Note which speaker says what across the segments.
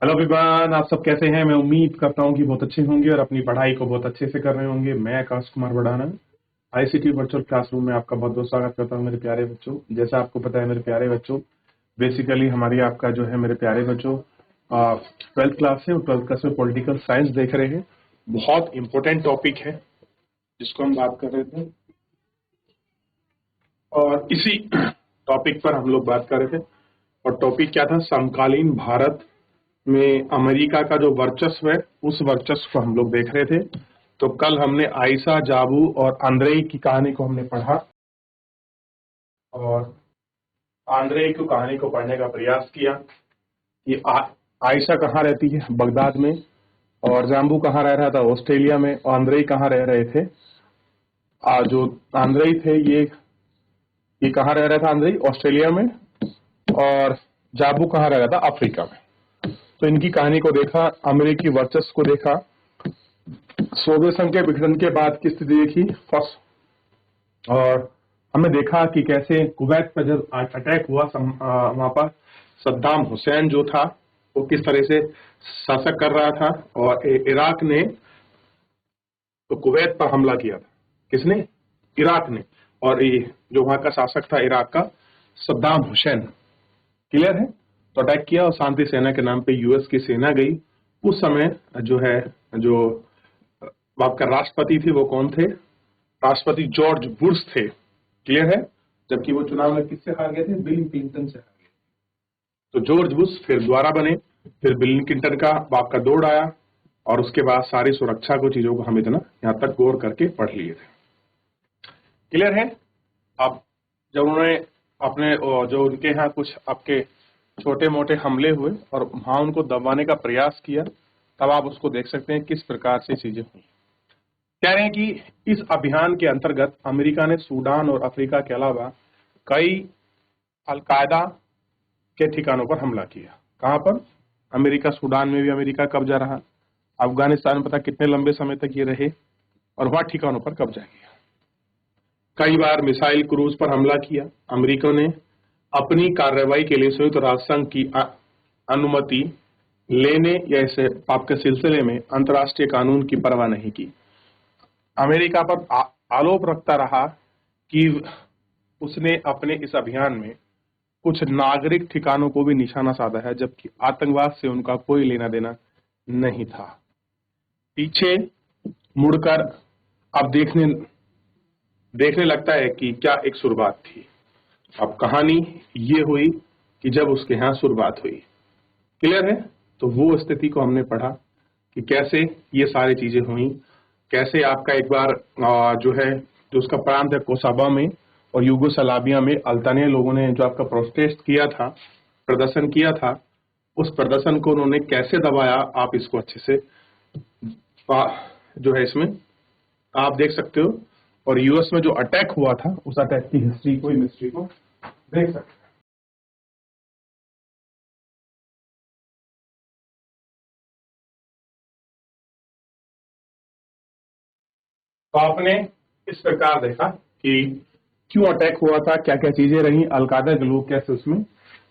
Speaker 1: Hello everyone, आप सब कैसे हैं। मैं उम्मीद करता हूं कि बहुत अच्छे होंगे और अपनी पढ़ाई को बहुत अच्छे से कर रहे होंगे। मैं आकाश कुमार बढ़ाना आईसीटी वर्चुअल क्लासरूम में आपका बहुत बहुत स्वागत करता हूं मेरे प्यारे बच्चों। जैसा आपको पता है मेरे प्यारे बच्चों, बेसिकली हमारी आपका जो है मेरे प्यारे बच्चों 12th क्लास है और 12th क्लास में पॉलिटिकल साइंस देख रहे हैं। बहुत इंपॉर्टेंट टॉपिक है जिसको हम बात कर रहे थे और इसी टॉपिक पर हम लोग बात कर रहे थे। और टॉपिक क्या था? समकालीन भारत में अमेरिका का जो वर्चस्व है उस वर्चस्व को हम लोग देख रहे थे। तो कल हमने आयशा जाबू और आंद्रेई की कहानी को हमने पढ़ा और आंद्रेई की कहानी को पढ़ने का प्रयास किया कि आयशा कहाँ रहती है, बगदाद में, और जाम्बू कहाँ रह रहा था, ऑस्ट्रेलिया में, और आंद्रेई कहाँ रह रहे थे। जो आंद्रेई थे ये कहाँ रह रहा था? आंद्रेई ऑस्ट्रेलिया में, और जाबू कहाँ रह रहा था? अफ्रीका में। तो इनकी कहानी को देखा, अमेरिकी वर्चस्व को देखा, सोवियत संघ के विघटन के बाद की स्थिति देखी फर्स्ट, और हमने देखा कि कैसे कुवैत पर जब अटैक हुआ वहां पर सद्दाम हुसैन जो था वो किस तरह से शासक कर रहा था, और इराक ने तो कुवैत पर हमला किया था। किसने? इराक ने। और ये जो वहां का शासक था इराक का, सद्दाम हुसैन। क्लियर है? तो अटैक किया और शांति सेना के नाम पे यूएस की सेना गई। उस समय जो आपका राष्ट्रपति थे वो कौन थे? राष्ट्रपति जॉर्ज बुश थे। क्लियर है? जबकि वो चुनाव में किससे हार गए थे? बिल क्लिंटन से हार गए। तो जॉर्ज बुश फिर दोबारा बने, फिर बिल क्लिंटन का आपका दौड़ आया, और उसके बाद सारी सुरक्षा को चीजों को हम इतना यहां तक गौर करके पढ़ लिए थे। क्लियर है? अब जब उन्होंने अपने जो उनके यहाँ कुछ आपके छोटे मोटे हमले हुए और वहां उनको दबाने का प्रयास किया, तब आप उसको देख सकते हैं किस प्रकार से चीजें हुई। कह रहे हैं कि इस अभियान के अंतर्गत अमेरिका ने सूडान और अफ्रीका के अलावा कई अलकायदा के ठिकानों पर हमला किया। कहां पर? अमेरिका, सूडान में भी अमेरिका कब्जा रहा, अफगानिस्तान में पता कितने लंबे समय तक ये रहे, और वहां ठिकानों पर कब्जा किया। कई बार मिसाइल क्रूज पर हमला किया। अमेरिका ने अपनी कार्रवाई के लिए संयुक्त राष्ट्र संघ की अनुमति लेने या इसे आपके सिलसिले में अंतर्राष्ट्रीय कानून की परवाह नहीं की। अमेरिका पर आरोप रखता रहा कि उसने अपने इस अभियान में कुछ नागरिक ठिकानों को भी निशाना साधा है, जबकि आतंकवाद से उनका कोई लेना देना नहीं था। पीछे मुड़कर अब देखने लगता है कि क्या एक शुरुआत थी। अब कहानी ये हुई कि जब उसके यहाँ शुरुआत हुई। क्लियर है? तो वो स्थिति को हमने पढ़ा कि कैसे ये सारी चीजें हुई। कैसे आपका एक बार जो है जो उसका प्रांत है कोसाबा में और यूगोस्लाविया में अल्तानिया लोगों ने जो आपका प्रोटेस्ट किया था, प्रदर्शन किया था, उस प्रदर्शन को उन्होंने कैसे दबाया, आप इसको अच्छे से जो है इसमें आप देख सकते हो। और यूएस में जो अटैक हुआ था उस अटैक की हिस्ट्री को, मिस्ट्री को देख सकते हैं। तो आपने इस प्रकार देखा कि क्यों अटैक हुआ था, क्या क्या चीजें रही, अलकायदा के लोग कैसे उसमें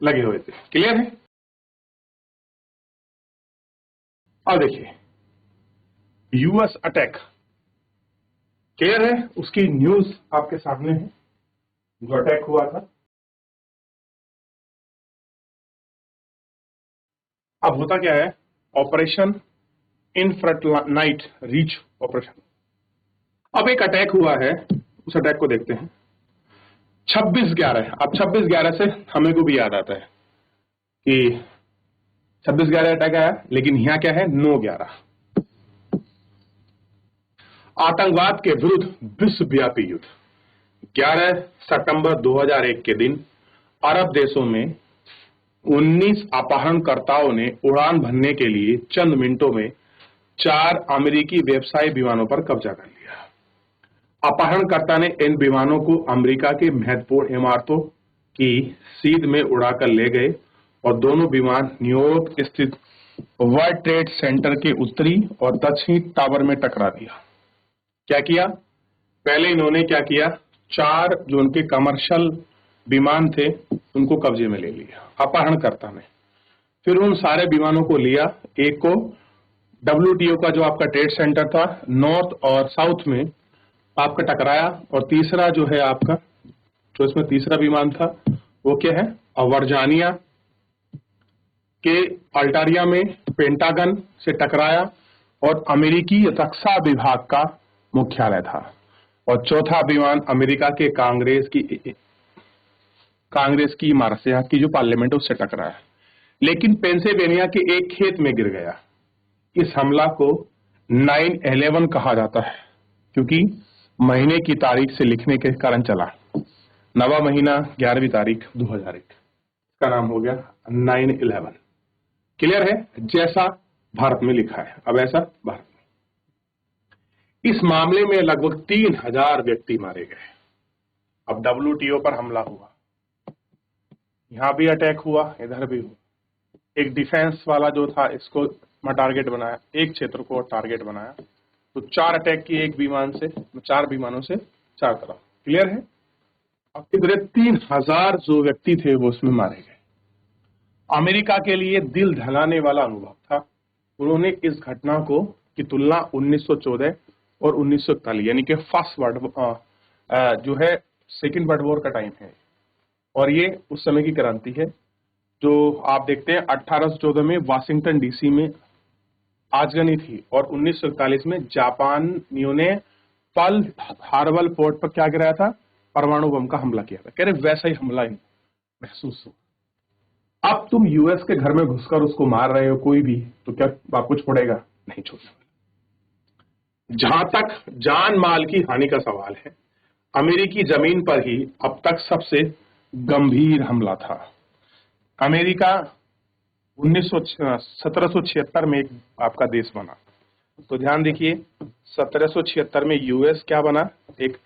Speaker 1: लगे हुए थे। क्लियर है? अब देखिए यूएस अटैक, क्लियर है? उसकी न्यूज आपके सामने है, जो अटैक हुआ था। अब होता क्या है? Operation in front night reach operation. अब एक अटैक हुआ है, उस अटैक को देखते हैं। 26/11। अब 26/11 से हमें को भी याद आता है कि 26/11 अटैक आया, लेकिन यहां क्या है? 9/11। आतंकवाद के विरुद्ध विश्वव्यापी युद्ध। 11 सितंबर 2001 के दिन अरब देशों में 19 अपहरणकर्ताओं ने उड़ान भरने के लिए चंद मिनटों में 4 अमेरिकी व्यवसायी विमानों पर कब्जा कर लिया। अपहरणकर्ता ने इन विमानों को अमेरिका की महत्वपूर्ण इमारतों की सीध में उड़ाकर ले गए और दोनों विमान न्यूयॉर्क स्थित वर्ल्ड ट्रेड सेंटर के उत्तरी और दक्षिणी टावर में टकरा दिया। क्या किया? पहले इन्होंने क्या किया? 4 जो उनके कमर्शियल विमान थे उनको कब्जे में ले लिया अपहरणकर्ता ने। फिर उन सारे विमानों को लिया, एक को WTO का जो आपका ट्रेड सेंटर था नॉर्थ और साउथ में आपका टकराया, और तीसरा जो है आपका, जो इसमें तीसरा विमान था वो क्या है, वर्जानिया के अल्टारिया में पेंटागन से टकराया और अमेरिकी रक्षा विभाग का मुख्यालय था। और चौथा विमान अमेरिका के कांग्रेस की इमारत से, यहाँ की जो पार्लियामेंट है उससे टकराया, लेकिन पेंसिल्वेनिया के एक खेत में गिर गया। इस हमला को 9/11 कहा जाता है, क्योंकि महीने की तारीख से लिखने के कारण चला। नवा महीना 11वीं तारीख 2001, इसका नाम हो गया 9/11। क्लियर है, जैसा भारत में लिखा है, अब ऐसा भारत में। इस मामले में लगभग 3000 व्यक्ति मारे गए। अब WTO पर हमला हुआ, यहां भी अटैक हुआ, इधर भी हुआ। एक डिफेंस वाला जो था इसको टारगेट बनाया, एक क्षेत्र को टारगेट बनाया, तो 4 अटैक किए एक विमान से, 4 विमानों से 4 तरफ। क्लियर है। अब कितने 3000 जो व्यक्ति थे वो उसमें मारे गए। अमेरिका के लिए दिल दहलाने वाला अनुभव था। उन्होंने इस घटना को की तुलना 1914 और 1941 यानी कि फर्स्ट वर्ल्ड जो है सेकेंड वर्ल्ड वॉर का टाइम है, और ये उस समय की क्रांति है जो आप देखते हैं 1814 में वाशिंगटन DC में आगजनी थी, और 1941 में जापानियों ने पर्ल हार्बर पोर्ट पर क्या गिराया था, परमाणु बम का हमला किया था। कह रहे वैसा ही हमला महसूस हुआ। अब तुम US के घर में घुसकर उसको मार रहे हो कोई भी, तो क्या आपको छोड़ेगा? नहीं छोड़ेगा। जहां तक जान माल की हानि का सवाल है, अमेरिकी जमीन पर ही अब तक सबसे गंभीर हमला था। अमेरिका 1776 में एक आपका देश बना, तो ध्यान देखिए 1776 में US क्या बना, एक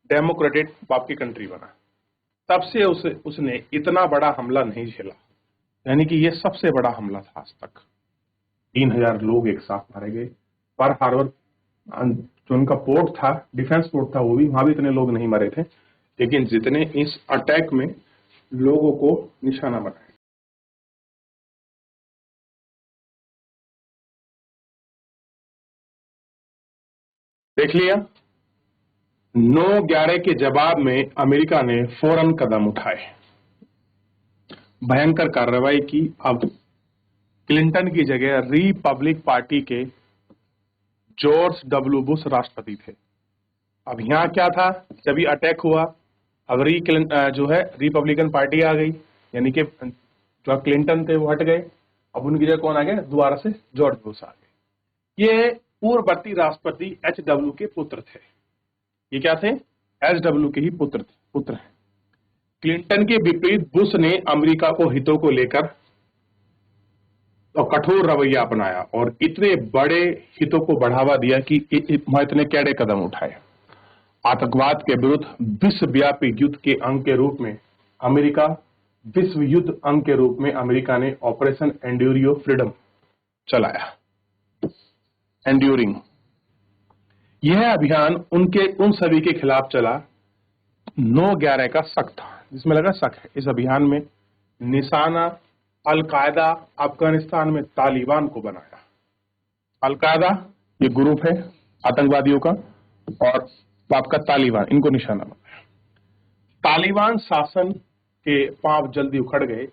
Speaker 1: डेमोक्रेटिक आपकी कंट्री बना। तब से उसने इतना बड़ा हमला नहीं झेला, यानी कि ये सबसे बड़ा हमला था आज तक। 3000 लोग एक साथ मारे गए। पर्ल हार्बर जो उनका पोर्ट था, डिफेंस पोर्ट था, वो भी, वहां भी इतने लोग नहीं मरे थे, लेकिन जितने इस अटैक में लोगों को निशाना बनाया। देख लिया। 9/11 के जवाब में अमेरिका ने फौरन कदम उठाए, भयंकर कार्रवाई की। अब क्लिंटन की जगह रिपब्लिक पार्टी के जॉर्ज W बुश राष्ट्रपति थे। अब यहां क्या था, जब ये अटैक हुआ, अब जो है रिपब्लिकन पार्टी आ गई, यानी कि जो क्लिंटन थे वो हट गए। अब उनकी जगह कौन आ गया, दोबारा से जॉर्ज बुश आ गए। ये पूर्ववर्ती राष्ट्रपति HW के पुत्र थे। ये क्या थे, HW के ही पुत्र हैं। क्लिंटन के विपरीत बुश ने अमेरिका को हितों को लेकर तो कठोर रवैया अपनाया और इतने बड़े हितों को बढ़ावा दिया कि इतने कैडे कदम उठाए। आतंकवाद के विरुद्ध विश्वव्यापी युद्ध के अंग के रूप में अमेरिका ने ऑपरेशन एंड्यूरियो फ्रीडम चलाया। एंड्यूरिंग, यह अभियान उन सभी के खिलाफ चला 9/11 का शक था, जिसमें लगा शक है। इस अभियान में निशाना अलकायदा अफगानिस्तान में तालिबान को बनाया। अलकायदा ये ग्रुप है आतंकवादियों का, और आपका तालिबान, इनको निशाना बनाया। तालिबान शासन के पांव जल्दी उखड़ गए,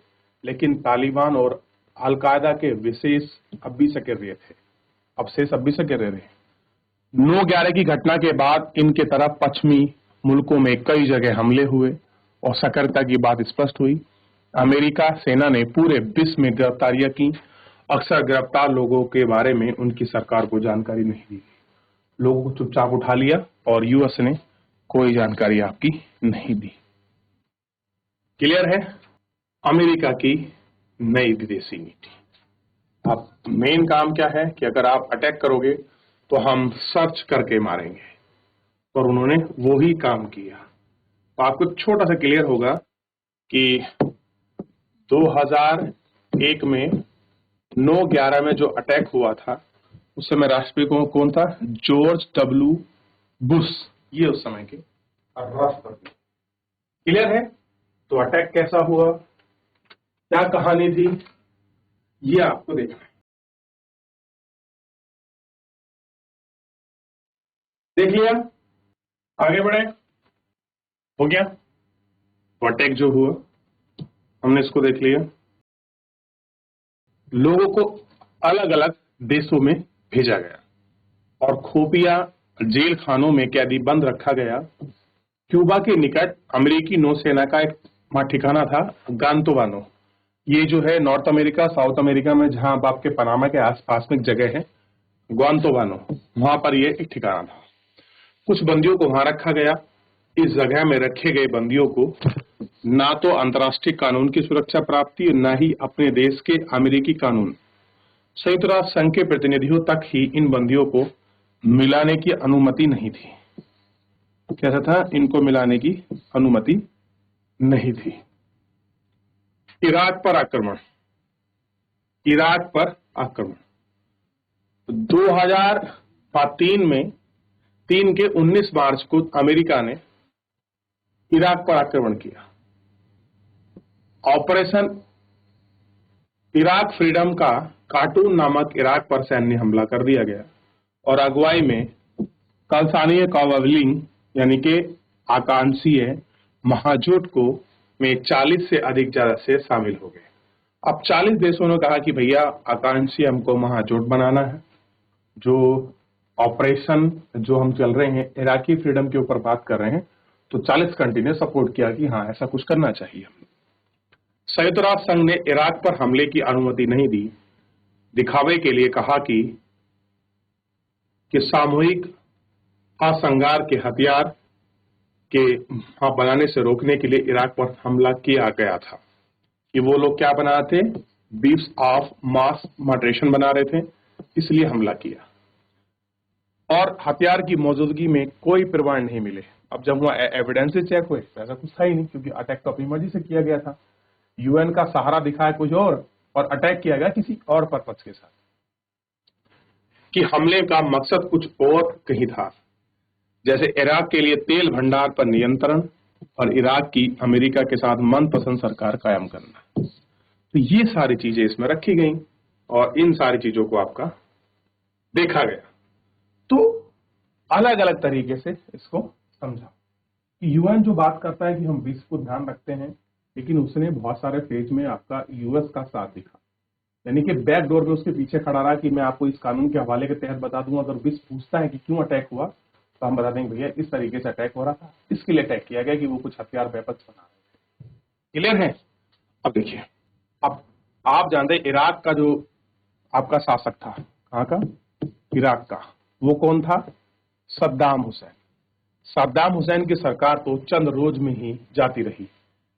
Speaker 1: लेकिन तालिबान और अलकायदा के विशेष अब भी सके रहे थे, अवशेष अब भी सके रहे। 9/11 की घटना के बाद इनके तरफ पश्चिमी मुल्कों में कई जगह हमले हुए और सक्रियता की बात स्पष्ट हुई। अमेरिका सेना ने पूरे विश्व में गिरफ्तारियां की। अक्सर गिरफ्तार लोगों के बारे में उनकी सरकार को जानकारी नहीं दी, लोगों को चुपचाप उठा लिया और US ने कोई जानकारी आपकी नहीं दी। क्लियर है। अमेरिका की नई विदेशी नीति। अब मेन काम क्या है कि अगर आप अटैक करोगे तो हम सर्च करके मारेंगे, और उन्होंने वो ही काम किया। तो आपको छोटा सा क्लियर होगा कि 2001 में 9/11 में जो अटैक हुआ था, उस समय राष्ट्रपति कौन था, जॉर्ज W बुश, ये उस समय के राष्ट्रपति। क्लियर है। तो अटैक कैसा हुआ, क्या कहानी थी, ये आपको देखना है। देख लिया, आगे बढ़े, हो गया। अटैक जो हुआ हमने इसको देख लिया। लोगों को अलग अलग देशों में भेजा गया और खुफिया जेल खानों में कैदी बंद रखा गया। क्यूबा के निकट अमेरिकी नौसेना का एक वहां ठिकाना था, गांतोवानो। ये जो है नॉर्थ अमेरिका साउथ अमेरिका में, जहां अब आपके पनामा के आसपास में एक जगह है ग्वांतोवानो, वहां पर ये एक ठिकाना था। कुछ बंदियों को वहां रखा गया। इस जगह में रखे गए बंदियों को ना तो अंतर्राष्ट्रीय कानून की सुरक्षा प्राप्त थी, न ही अपने देश के अमेरिकी कानून। संयुक्त राष्ट्र संघ के प्रतिनिधियों तक ही इन बंदियों को मिलाने की अनुमति नहीं थी। कैसा था, इनको मिलाने की अनुमति नहीं थी। इराक पर आक्रमण, इराक पर आक्रमण 2003 में 3 के 19 मार्च को अमेरिका ने इराक पर आक्रमण किया। ऑपरेशन इराक फ्रीडम का कार्टून नामक इराक पर सैन्य हमला कर दिया गया और अगुवाई में कलसानिया कावावलिंग यानी कि आकांक्षीय महाजोट को में 40 से अधिक से शामिल हो गए। अब 40 देशों ने कहा कि भैया आकांक्षी हमको महाजोट बनाना है। जो ऑपरेशन जो हम चल रहे हैं इराकी फ्रीडम के ऊपर बात कर रहे हैं, तो 40 कंट्री ने सपोर्ट किया कि हाँ ऐसा कुछ करना चाहिए। संयुक्त राष्ट्र संघ ने इराक पर हमले की अनुमति नहीं दी। दिखावे के लिए कहा कि सामूहिक असंगार के हथियार के बनाने से रोकने के लिए इराक पर हमला किया गया था कि वो लोग क्या बना थे, बीप्स ऑफ मास मॉडरेशन बना रहे थे, इसलिए हमला किया। और हथियार की मौजूदगी में कोई प्रमाण नहीं मिले। अब जब वहां एविडेंसेस चेक हुए तो ऐसा कुछ था ही नहीं, क्योंकि अटैक तो अपनी मर्जी से किया गया था। यूएन का सहारा दिखाया कुछ और अटैक किया गया किसी और पर्पस के साथ, कि हमले का मकसद कुछ और कहीं था, जैसे इराक के लिए तेल भंडार पर नियंत्रण और इराक की अमेरिका के साथ मनपसंद सरकार कायम करना। तो ये सारी चीजें इसमें रखी गई और इन सारी चीजों को आपका देखा गया। तो अलग अलग तरीके से इसको समझा। यूएन जो बात करता है कि हम विश्व को ध्यान रखते हैं, लेकिन उसने बहुत सारे फेज में आपका यूएस का साथ दिखा, यानी कि बैक डोर में उसके पीछे खड़ा रहा कि मैं आपको इस कानून के हवाले के तहत बता दूंगा। अगर विश्व पूछता है कि क्यों अटैक हुआ, तो हम बता देंगे भैया इस तरीके से अटैक हो रहा था, इसके लिए अटैक किया गया कि वो कुछ हथियार वेपन्स बना रहे थे। क्लियर है? अब देखिए, अब आप जानते हैं इराक का जो आपका शासक था, कहाँ का, इराक का, वो कौन था, सद्दाम हुसैन। सद्दाम हुसैन की सरकार तो चंद रोज में ही जाती रही,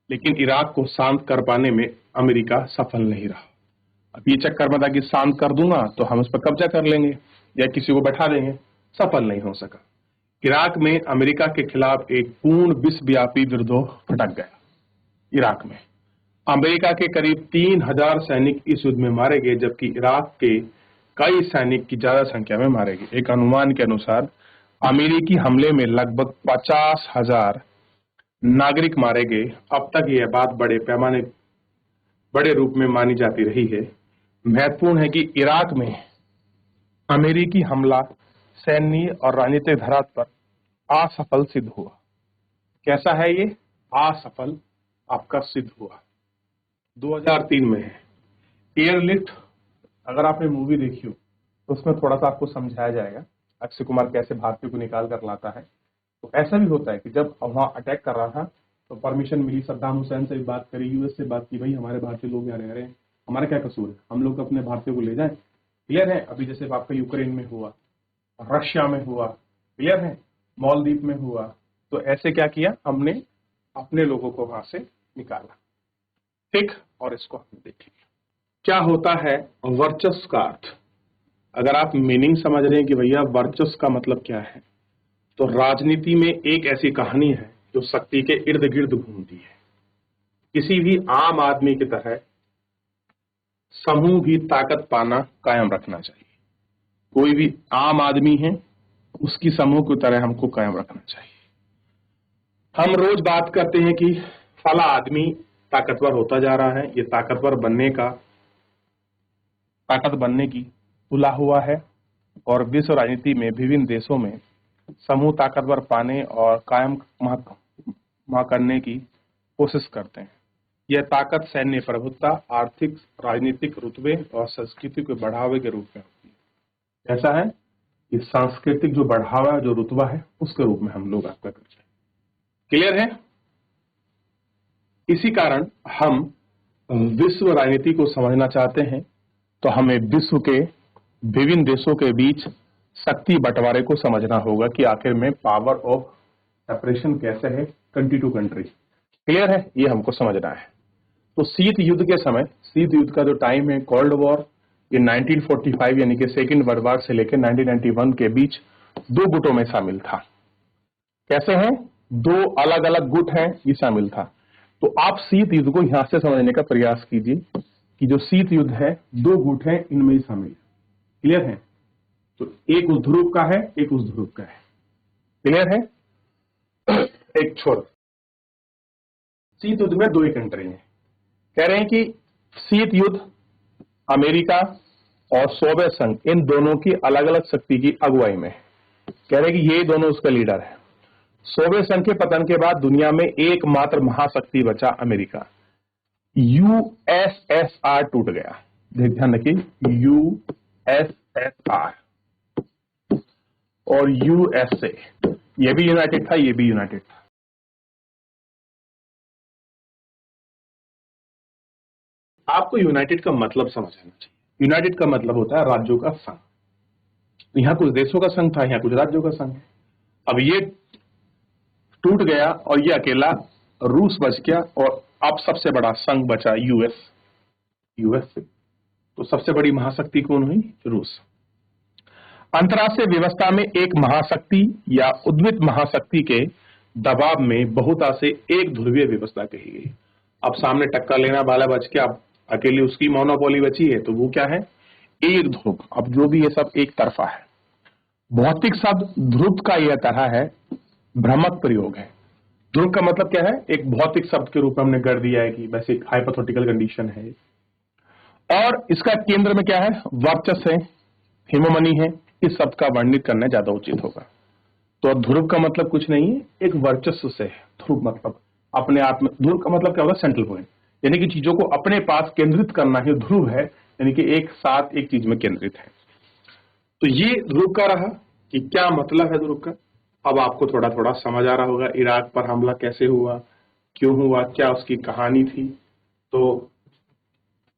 Speaker 1: लेकिन इराक को शांत कर पाने में अमेरिका सफल नहीं रहा। अब ये चक्कर में था कि शांत कर दूंगा तो हम उस पर कब्जा कर लेंगे या किसी को बैठा देंगे, सफल नहीं हो सका। इराक में अमेरिका के खिलाफ एक पूर्ण विश्वव्यापी विद्रोह भड़क गया। इराक में अमेरिका के करीब 3000 सैनिक इस युद्ध में मारे गए, जबकि इराक के कई सैनिक की ज्यादा संख्या में मारे गए। एक अनुमान के अनुसार अमेरिकी हमले में लगभग 50,000 नागरिक मारे गए। अब तक यह बात बड़े रूप में मानी जाती रही है। महत्वपूर्ण है कि इराक में अमेरिकी हमला सैन्य और राजनीतिक धरातल पर असफल सिद्ध हुआ। कैसा है ये, असफल आपका सिद्ध हुआ। 2003 में है एयरलिफ्ट। अगर आपने मूवी देखी हो तो उसमें थोड़ा सा आपको समझाया जाएगा अक्षय कुमार कैसे भारतीयों को निकाल कर लाता है। तो ऐसा भी होता है कि जब वहां अटैक कर रहा था तो परमिशन मिली, सद्दाम हुसैन से भी बात करी, यूएस से बात की, भाई हमारे भारतीय लोग यहाँ रह रहे हैं, हमारा क्या कसूर है, हम लोग अपने भारतीयों को ले जाएं। क्लियर है? अभी जैसे आपका यूक्रेन में हुआ, रशिया में हुआ, क्लियर है, मालदीव में हुआ, तो ऐसे क्या किया, हमने अपने लोगों को वहां से निकाला। ठीक, और इसको हमने देख लिया। क्या होता है वर्चस्व का अर्थ? अगर आप मीनिंग समझ रहे हैं कि भैया वर्चस्व का मतलब क्या है, तो राजनीति में एक ऐसी कहानी है जो शक्ति के इर्द गिर्द घूमती है। किसी भी आम आदमी की तरह समूह भी ताकत पाना कायम रखना चाहिए। कोई भी आम आदमी है, उसकी समूह की तरह हमको कायम रखना चाहिए। हम रोज बात करते हैं कि फला आदमी ताकतवर होता जा रहा है, ये ताकतवर बनने का ताकत बनने की तुला हुआ है और विश्व राजनीति में विभिन्न देशों में समूह ताकतवर पाने और कायम करने की कोशिश करते हैं। यह ताकत सैन्य प्रभुत्ता, आर्थिक, राजनीतिक रुतबे और संस्कृति के बढ़ावे के रूप में होती है। ऐसा है कि सांस्कृतिक जो बढ़ावा, जो रुतबा है, उसके रूप में हम लोग आपका करते हैं। क्लियर है? इसी कारण हम विश्व राजनीति को समझना चाहते हैं तो हमें विश्व के विभिन्न देशों के बीच शक्ति बंटवारे को समझना होगा कि आखिर में पावर ऑफ सेपरेशन कैसे है कंट्री टू कंट्री। क्लियर है? ये हमको समझना है। तो शीत युद्ध के समय, शीत युद्ध का जो टाइम है, कोल्ड वॉर, ये 1945 यानी कि सेकेंड वर्ल्ड वॉर से लेकर 1991 के बीच दो गुटों में शामिल था। कैसे हैं? दो अलग अलग गुट हैं, ये शामिल था। तो आप शीत युद्ध को यहां से समझने का प्रयास कीजिए कि जो शीत युद्ध है, दो गुट हैं, इनमें ही शामिल है। क्लियर है? तो एक उस ध्रुव का है, एक उस ध्रुव का है। क्लियर है? एक छोर शीत युद्ध में दो ही कंट्री हैं। कह रहे हैं कि शीत युद्ध अमेरिका और सोवियत संघ, इन दोनों की अलग अलग शक्ति की अगुवाई में। कह रहे हैं कि ये दोनों उसका लीडर है। सोवियत संघ के पतन के बाद दुनिया में एकमात्र महाशक्ति बचा अमेरिका। यूएसएसआर टूट गया। ध्यान रखिए, यूएसएसआर और यूएसए, ये भी यूनाइटेड था, ये भी यूनाइटेड था। आपको यूनाइटेड का मतलब समझना चाहिए। यूनाइटेड का मतलब होता है राज्यों का संघ। यहां कुछ देशों का संघ था, यहां कुछ राज्यों का संघ है। अब ये टूट गया और ये अकेला रूस बच गया और अब सबसे बड़ा संघ बचा यूएस। तो सबसे बड़ी महाशक्ति कौन हुई? रूस। अंतर्राष्ट्रीय व्यवस्था में एक महाशक्ति या उद्वित महाशक्ति के दबाव में बहुता से एक ध्रुवीय व्यवस्था कही गई। अब सामने टक्कर लेना वाला बच के अब अकेली उसकी मोनोपोली बची है, तो वो क्या है? एक ध्रुव। अब जो भी ये सब एक तरफा है। भौतिक शब्द ध्रुव का यह तरह है भ्रामक प्रयोग है। ध्रुव का मतलब क्या है? एक भौतिक शब्द के रूप में हमने कर दिया है कि वैसे एक हाइपोथेटिकल कंडीशन है। और इसका केंद्र में क्या है? वर्चस्व है, हेमोमनी है। इस शब्द का वर्णित करना ज्यादा उचित होगा। तो ध्रुव का मतलब कुछ नहीं है, एक वर्चस्व से है। ध्रुव मतलब अपने आप में, ध्रुव का मतलब क्या होगा? सेंट्रल पॉइंट, यानी कि चीजों को अपने पास केंद्रित करना ही ध्रुव है, यानी कि एक साथ एक चीज में केंद्रित है। तो ये ध्रुव का रहा कि क्या मतलब है ध्रुव का। अब आपको थोड़ा थोड़ा समझ आ रहा होगा इराक पर हमला कैसे हुआ, क्यों हुआ, क्या उसकी कहानी थी। तो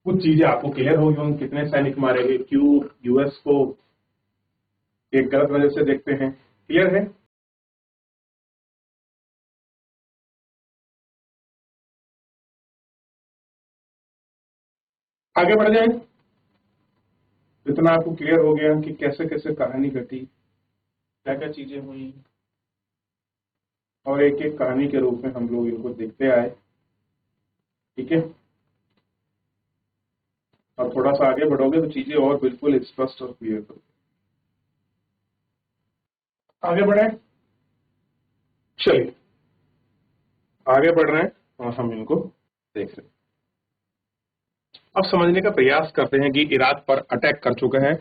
Speaker 1: कुछ चीजें आपको क्लियर होगी होंगी, कितने सैनिक मारे गए, क्यों यूएस को एक गलत वजह से देखते हैं। क्लियर है? आगे बढ़ जाए। इतना आपको क्लियर हो गया कि कैसे कैसे कहानी घटी, क्या क्या चीजें हुई, और एक एक कहानी के रूप में हम लोग इनको देखते आए। ठीक है? और थोड़ा सा आगे बढ़ोगे तो चीजें और बिल्कुल स्पष्ट और क्लियर होगी। आगे बढ़े, चलिए आगे बढ़ रहे हैं और हम इनको देख रहे हैं। अब समझने का प्रयास करते हैं कि इराक पर अटैक कर चुका है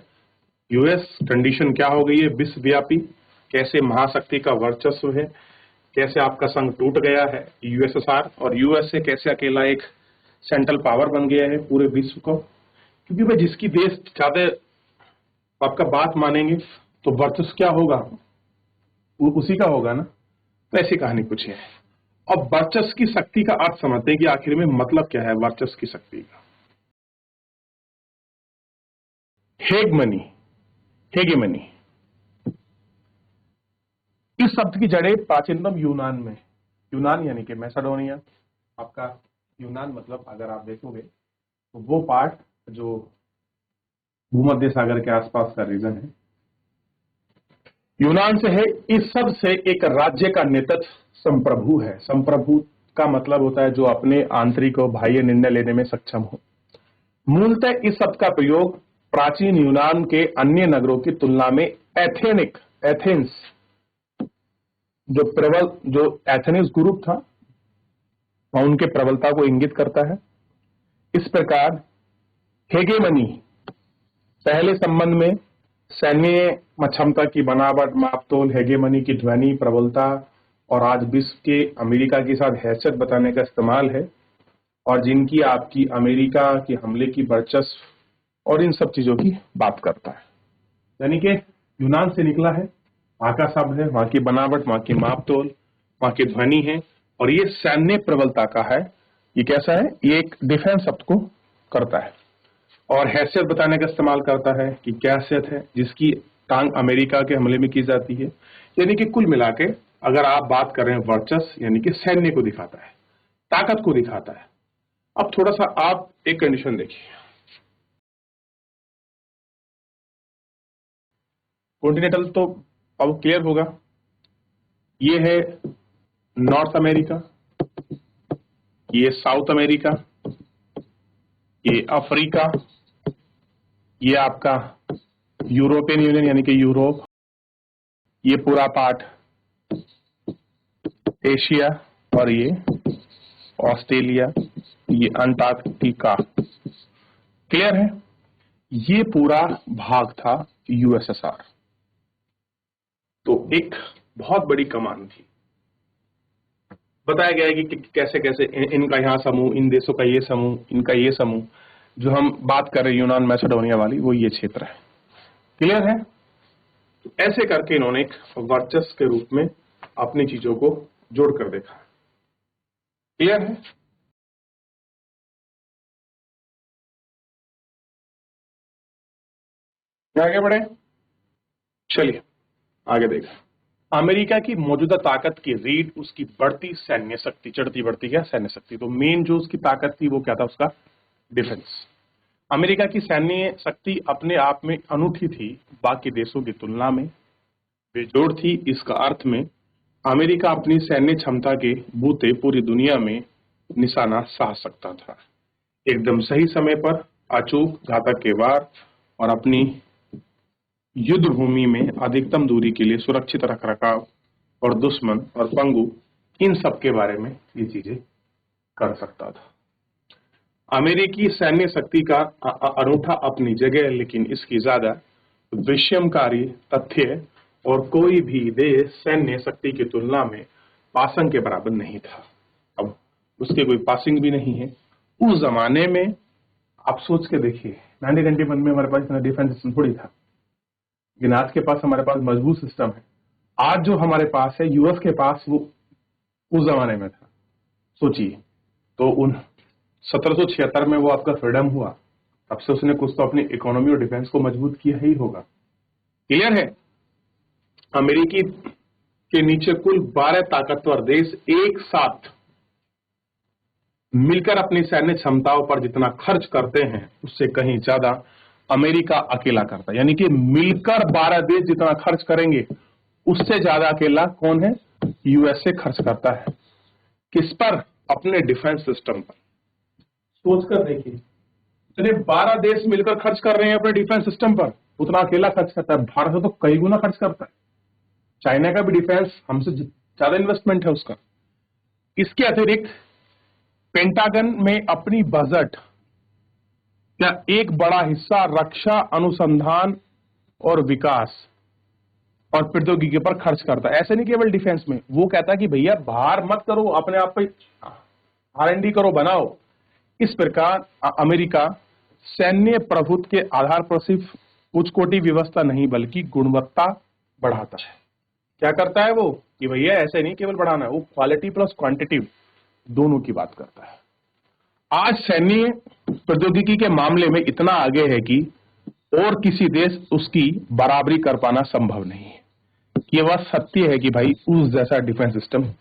Speaker 1: यूएस। कंडीशन क्या हो गई है विश्वव्यापी, कैसे महाशक्ति का वर्चस्व है, कैसे आपका संघ टूट गया है यूएसएसआर, और यूएसए कैसे अकेला एक सेंट्रल पावर बन गया है पूरे विश्व को। क्योंकि भाई जिसकी देश ज्यादा आपका बात मानेंगे तो वर्चस्व क्या होगा? वो उसी का होगा ना। तो ऐसी कहानी कुछ है। अब वर्चस्व की शक्ति का अर्थ समझते हैं कि आखिर में मतलब क्या है वर्चस्व की शक्ति का। हेगेमनी, इस शब्द की जड़ें प्राचीनतम यूनान में, यूनान यानी कि मैसेडोनिया, आपका यूनान मतलब अगर आप देखोगे तो वो पार्ट जो भूमध्य सागर के आसपास का रीजन है, यूनान से है। इस शब्द से एक राज्य का नेतृत्व संप्रभु है। संप्रभु का मतलब होता है जो अपने आंतरिक और बाह्य निर्णय लेने में सक्षम हो। मूलतः इस शब्द का प्रयोग प्राचीन यूनान के अन्य नगरों की तुलना में एथेंस जो एथेनिस ग्रुप था और उनके प्रबलता को इंगित करता है। इस प्रकार हेगेमनी पहले संबंध में सैन्य क्षमता की बनावट, मापतोल, हेगेमनी की ध्वनि, प्रबलता और आज विश्व के अमेरिका के साथ हैसियत बताने का इस्तेमाल है, और जिनकी आपकी अमेरिका के हमले की वर्चस्व और इन सब चीजों की बात करता है। यानी कि यूनान से निकला है, वहां का शब्द है, वहां की बनावट, वहां की मापतोल, वहां की ध्वनि है, और ये सैन्य प्रबलता का है। ये कैसा है? ये एक डिफेंस शब्द को करता है और हैसियत बताने का इस्तेमाल करता है कि क्या हैसियत है जिसकी टांग अमेरिका के हमले में की जाती है। यानी कि कुल मिला के अगर आप बात कर रहे हैं वर्चस्व, यानी कि सैन्य को दिखाता है, ताकत को दिखाता है। अब थोड़ा सा आप एक कंडीशन देखिए, कॉन्टिनेंटल तो अब क्लियर होगा। ये है नॉर्थ अमेरिका, ये साउथ अमेरिका, ये अफ्रीका, ये आपका यूरोपियन यूनियन यानी कि यूरोप, ये पूरा पार्ट एशिया, और ये ऑस्ट्रेलिया, ये अंटार्कटिका। क्लियर है? ये पूरा भाग था यूएसएसआर। तो एक बहुत बड़ी कमान थी। बताया गया है कि कैसे कैसे इनका यहाँ समूह, इन देशों का ये समूह, इनका ये समूह, जो हम बात कर रहे हैं यूनान मैसेडोनिया वाली, वो ये क्षेत्र है। क्लियर है? तो ऐसे करके इन्होंने एक वर्चस्व के रूप में अपनी चीजों को जोड़कर देखा। क्लियर है? आगे बढ़े, चलिए आगे देखा। अमेरिका की मौजूदा ताकत की रीढ़ उसकी बढ़ती सैन्य शक्ति, चढ़ती बढ़ती क्या सैन्य शक्ति। तो मेन जो उसकी ताकत थी वो क्या था? उसका डिफेंस। अमेरिका की सैन्य शक्ति अपने आप में अनूठी थी, बाकी देशों की तुलना में बेजोड़ थी। इसका अर्थ में अमेरिका अपनी सैन्य क्षमता के बूते पूरी दुनिया में निशाना साध सकता था, एकदम सही समय पर, अचूक घातक के वार, और अपनी युद्ध भूमि में अधिकतम दूरी के लिए सुरक्षित रखरखाव, और दुश्मन और पंगु, इन सब के बारे में ये चीजें कर सकता था। अमेरिकी सैन्य शक्ति का अनूठा अपनी जगह, लेकिन इसकी ज्यादा विषमकारी तथ्य और कोई भी देश सैन्य शक्ति की तुलना में पासंग के बराबर नहीं था। अब उसके कोई पासिंग भी नहीं है। उस जमाने में आप सोच के देखिए, 1991 में हमारे पास इतना डिफेंस सिस्टम थोड़ी था, लेकिन आज के पास हमारे पास मजबूत सिस्टम है। आज जो हमारे पास है, यूएस के पास वो उस जमाने में था। सोचिए, तो उन 1776 में वो आपका फ्रीडम हुआ, तब से उसने कुछ तो अपनी इकोनॉमी और डिफेंस को मजबूत किया ही होगा। क्लियर है? अमेरिकी के नीचे कुल 12 ताकतवर देश एक साथ मिलकर अपनी सैन्य क्षमताओं पर जितना खर्च करते हैं, उससे कहीं ज्यादा अमेरिका अकेला करता है। यानी कि मिलकर 12 देश जितना खर्च करेंगे, उससे ज्यादा अकेला कौन है? यूएसए खर्च करता है। किस पर? अपने डिफेंस सिस्टम पर। सोचकर देखिए, चलिए 12 देश मिलकर खर्च कर रहे हैं अपने डिफेंस सिस्टम पर, उतना अकेला खर्च करता है। भारत तो कई गुना खर्च करता है। चाइना का भी डिफेंस हमसे ज्यादा इन्वेस्टमेंट है उसका। इसके अतिरिक्त पेंटागन में अपनी बजट का एक बड़ा हिस्सा रक्षा अनुसंधान और विकास और प्रौद्योगिकी पर खर्च करता है। ऐसे नहीं केवल डिफेंस में, वो कहता है कि भैया बाहर मत करो, अपने आप पे R&D करो, बनाओ। इस प्रकार अमेरिका सैन्य प्रभुत्व के आधार पर सिर्फ उच्च कोटि व्यवस्था नहीं बल्कि गुणवत्ता बढ़ाता है। क्या करता है वो? कि भैया ऐसे नहीं केवल बढ़ाना है, वो क्वालिटी प्लस क्वांटिटी दोनों की बात करता है। आज सैन्य प्रौद्योगिकी के मामले में इतना आगे है कि और किसी देश उसकी बराबरी कर पाना संभव नहीं है। ये बात सत्य है कि भाई उस जैसा डिफेंस सिस्टम है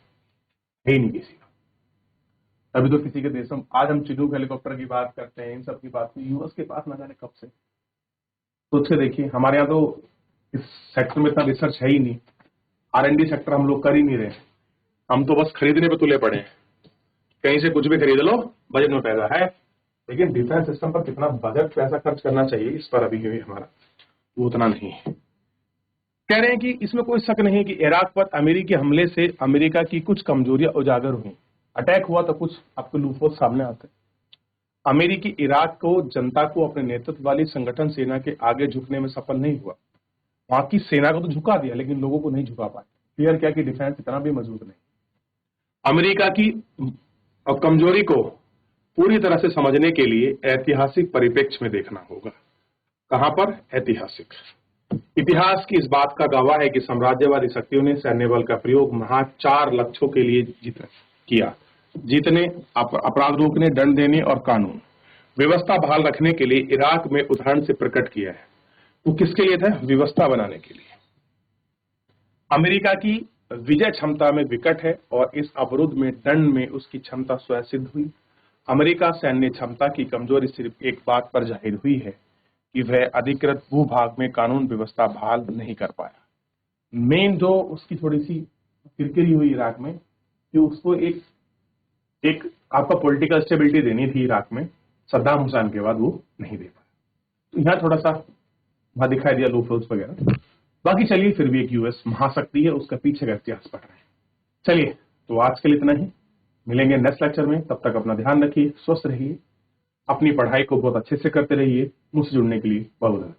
Speaker 1: ही नहीं किसी का। अभी तो किसी के देशों, आज हम चिनूक हेलीकॉप्टर की बात करते हैं, इन सब की बात, यूएस के पास ना जाने कब से। सोच के देखिए, हमारे यहाँ तो इस सेक्टर में इतना रिसर्च है ही नहीं, R&D सेक्टर हम लोग कर ही नहीं रहे। हम तो बस खरीदने पे तुले पड़े हैं, कहीं से कुछ भी खरीद लो, बजट में पैसा है। लेकिन डिफेंस सिस्टम पर कितना बजट पैसा खर्च करना चाहिए, इस पर अभी हमारा वो उतना नहीं है। कह रहे हैं कि इसमें कोई शक नहीं है कि इराक पर अमेरिकी हमले से अमेरिका की कुछ कमजोरियां उजागर हुई। अटैक हुआ तो कुछ आपके लूपहोल सामने आते हैं। अमेरिकी इराक को जनता को अपने नेतृत्व वाली संगठन सेना के आगे झुकने में सफल नहीं हुआ। वहां की सेना को तो झुका दिया लेकिन लोगों को नहीं झुका पाया। क्लियर क्या कि डिफेंस इतना भी मजबूत नहीं। अमेरिका की कमजोरी को पूरी तरह से समझने के लिए ऐतिहासिक परिप्रेक्ष्य में देखना होगा। कहां पर? ऐतिहासिक। इतिहास की इस बात का गवाह है कि साम्राज्यवादी शक्तियों ने सैन्य बल का प्रयोग महज 4 लक्ष्यों के लिए किया: जीतने, अपराध रोकने, दंड देने और कानून व्यवस्था बहाल रखने के लिए। इराक में उदाहरण से प्रकट किया है। वो किसके लिए था? व्यवस्था बनाने के लिए। अमेरिका की विजय क्षमता में विकट है और इस अवरुद्ध में दंड में उसकी क्षमता स्वयं सिद्ध हुई। अमेरिका सैन्य क्षमता की कमजोरी सिर्फ एक बात पर जाहिर हुई है कि वह अधिकृत भूभाग में कानून व्यवस्था बहाल नहीं कर पाया। मेन जो उसकी थोड़ी सी किरकिरी हुई इराक में कि उसको एक आपका पॉलिटिकल स्टेबिलिटी देनी थी इराक में, सद्दाम हुसैन के बाद वो नहीं दे पाया। तो यहाँ थोड़ा सा वहां दिखाई दिया लूपहोल्स वगैरह। बाकी चलिए, फिर भी एक यूएस महाशक्ति है, उसका पीछे का इतिहास पढ़ रहे हैं। चलिए, तो आज के लिए इतना ही। मिलेंगे नेक्स्ट लेक्चर में। तब तक अपना ध्यान रखिए, स्वस्थ रहिए, अपनी पढ़ाई को बहुत अच्छे से करते रहिए। मुझसे जुड़ने के लिए बहुत धन्यवाद।